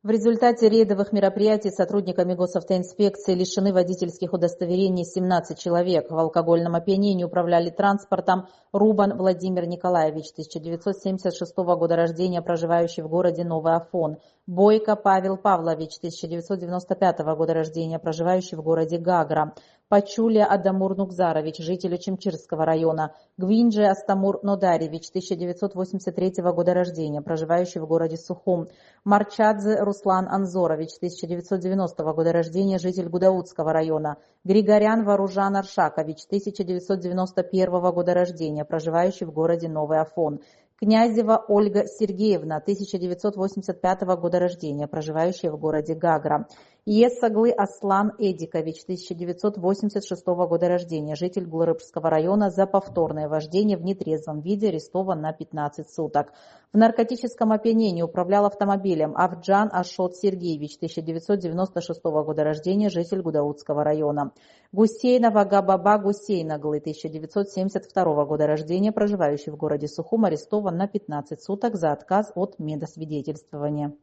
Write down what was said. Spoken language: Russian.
В результате рейдовых мероприятий сотрудниками госавтоинспекции лишены водительских удостоверений 17 человек. В алкогольном опьянении управляли транспортом Рубан Владимир Николаевич, 1976 года рождения, проживающий в городе Новый Афон. Бойко Павел Павлович, 1995 года рождения, проживающий в городе Гагра. Пачуля Адамур Нукзарович, житель Чимчирского района. Гвинджи Астамур Нодаревич, 1983 года рождения, проживающий в городе Сухум. Марчадзе Руслан Анзорович, 1990 года рождения, житель Гудаутского района. Григорян Варужан Аршакович, 1991 года рождения, проживающий в городе Новый Афон. Князева Ольга Сергеевна, 1985 года рождения, проживающая в городе Гагра. Есаглы Аслан Эдикович, 1986 года рождения, житель Гулрыбского района, за повторное вождение в нетрезвом виде арестован на 15 суток. В наркотическом опьянении управлял автомобилем Авджан Ашот Сергеевич, 1996 года рождения, житель Гудаутского района. Гусейнова Габаба Гусейнаглы, 1972 года рождения, проживающий в городе Сухум, арестован на 15 суток за отказ от медосвидетельствования.